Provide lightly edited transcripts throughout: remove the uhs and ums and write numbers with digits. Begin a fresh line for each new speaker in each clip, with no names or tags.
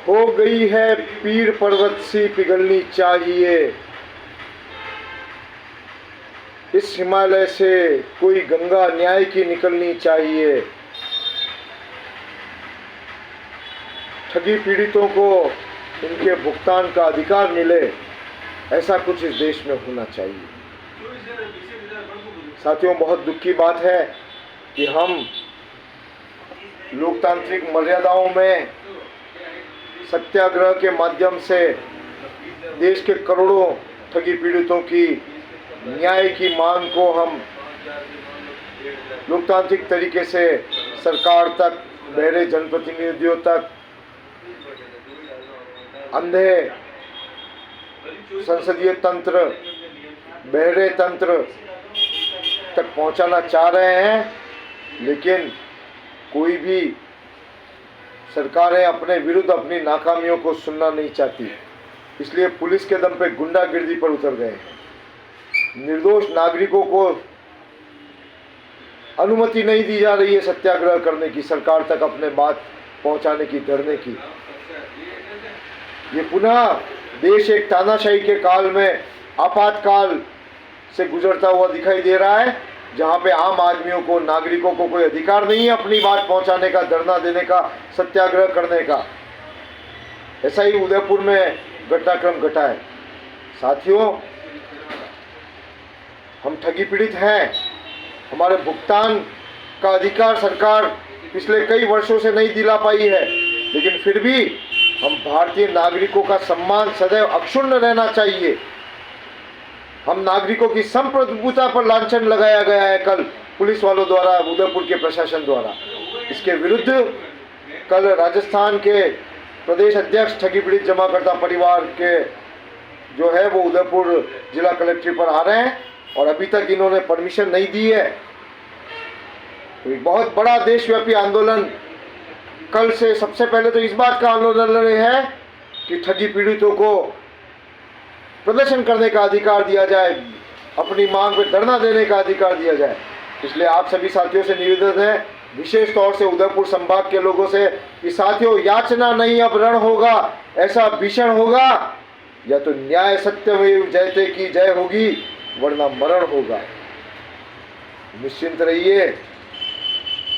हो गई है पीर पर्वत सी पिघलनी चाहिए, इस हिमालय से कोई गंगा न्याय की निकलनी चाहिए। ठगी पीड़ितों को उनके भुगतान का अधिकार मिले, ऐसा कुछ इस देश में होना चाहिए। साथियों, बहुत दुख की बात है कि हम लोकतांत्रिक मर्यादाओं में सत्याग्रह के माध्यम से देश के करोड़ों ठगी पीड़ितों की न्याय की मांग को हम लोकतांत्रिक तरीके से सरकार तक, बहरे जनप्रतिनिधियों तक, अंधे संसदीय तंत्र, बहरे तंत्र तक पहुंचाना चाह रहे हैं, लेकिन कोई भी सरकारें अपने विरुद्ध अपनी नाकामियों को सुनना नहीं चाहती। इसलिए पुलिस के दम पे गुंडागिर्दी पर उतर गए हैं। निर्दोष नागरिकों को अनुमति नहीं दी जा रही है सत्याग्रह करने की, सरकार तक अपने बात पहुंचाने की, धरने की। ये पुनः देश एक तानाशाही के काल में, आपातकाल से गुजरता हुआ दिखाई दे रहा है, जहां पे आम आदमियों को, नागरिकों को कोई अधिकार नहीं है अपनी बात पहुंचाने का, धरना देने का, सत्याग्रह करने का। ऐसा ही उदयपुर में घटनाक्रम घटा है। साथियों, हम ठगी पीड़ित हैं। हमारे भुगतान का अधिकार सरकार पिछले कई वर्षों से नहीं दिला पाई है, लेकिन फिर भी हम भारतीय नागरिकों का सम्मान सदैव अक्षुण्ण रहना चाहिए। हम नागरिकों की संप्रभुता पर लांछन लगाया गया है कल पुलिस वालों द्वारा, उदयपुर के प्रशासन द्वारा। इसके विरुद्ध कल राजस्थान के प्रदेश अध्यक्ष ठगी पीड़ित जमाकर्ता परिवार के जो है वो उदयपुर जिला कलेक्ट्रेट पर आ रहे हैं, और अभी तक इन्होंने परमिशन नहीं दी है। तो एक बहुत बड़ा देशव्यापी आंदोलन कल से, सबसे पहले तो इस बात का आंदोलन है कि ठगी पीड़ितों को प्रदर्शन करने का अधिकार दिया जाए, अपनी मांग पर धरना देने का अधिकार दिया जाए। इसलिए आप सभी साथियों से निवेदन है, विशेष तौर से उदयपुर संभाग के लोगों से, कि साथियों, याचना नहीं अब रण होगा, ऐसा भीषण होगा, या तो न्याय सत्यमेव जयते की जय होगी, वरना मरण होगा। निश्चिंत रहिए,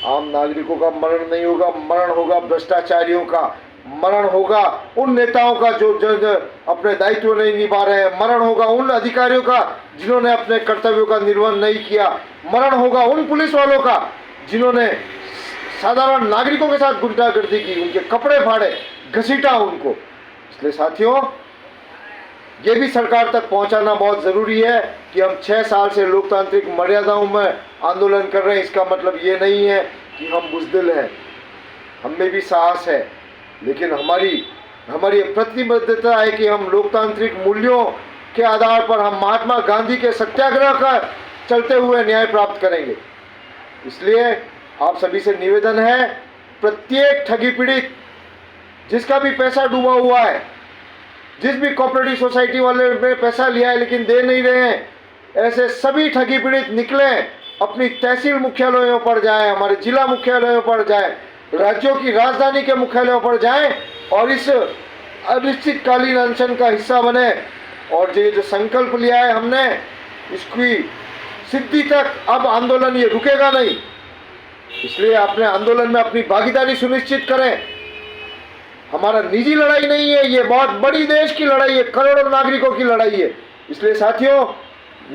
आम नागरिकों का मरण नहीं होगा, मरण होगा भ्रष्टाचारियों का, मरण होगा उन नेताओं का जो अपने दायित्व नहीं निभा रहे हैं, मरण होगा उन अधिकारियों का जिन्होंने अपने कर्तव्यों का निर्वहन नहीं किया, मरण होगा उन पुलिस वालों का जिन्होंने साधारण नागरिकों के साथ गुंडागर्दी की, उनके कपड़े फाड़े, घसीटा उनको। इसलिए साथियों, ये भी सरकार तक पहुंचाना बहुत ज़रूरी है कि हम 6 साल से लोकतांत्रिक मर्यादाओं में आंदोलन कर रहे हैं। इसका मतलब ये नहीं है कि हम बुज़दिल हैं, हम में भी साहस है, लेकिन हमारी प्रतिबद्धता है कि हम लोकतांत्रिक मूल्यों के आधार पर हम महात्मा गांधी के सत्याग्रह का चलते हुए न्याय प्राप्त करेंगे। इसलिए आप सभी से निवेदन है, प्रत्येक ठगी पीड़ित जिसका भी पैसा डूबा हुआ है, जिस भी कोऑपरेटिव सोसाइटी वाले ने पैसा लिया है लेकिन दे नहीं रहे हैं, ऐसे सभी ठगी पीड़ित निकलें, अपनी तहसील मुख्यालयों पर जाएं, हमारे जिला मुख्यालयों पर जाएं, राज्यों की राजधानी के मुख्यालयों पर जाएं और इस अनिश्चितकालीन अनशन का हिस्सा बने। और जो संकल्प लिया है हमने, इसकी सिद्धि तक अब आंदोलन ये रुकेगा नहीं। इसलिए अपने आंदोलन में अपनी भागीदारी सुनिश्चित करें। हमारा निजी लड़ाई नहीं है, ये बहुत बड़ी देश की लड़ाई है, करोड़ों नागरिकों की लड़ाई है। इसलिए साथियों,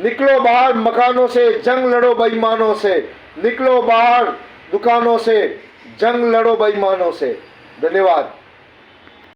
निकलो बाहर मकानों से, जंग लड़ो बेईमानों से, निकलो बाहर दुकानों से, जंग लड़ो बेईमानों से। धन्यवाद।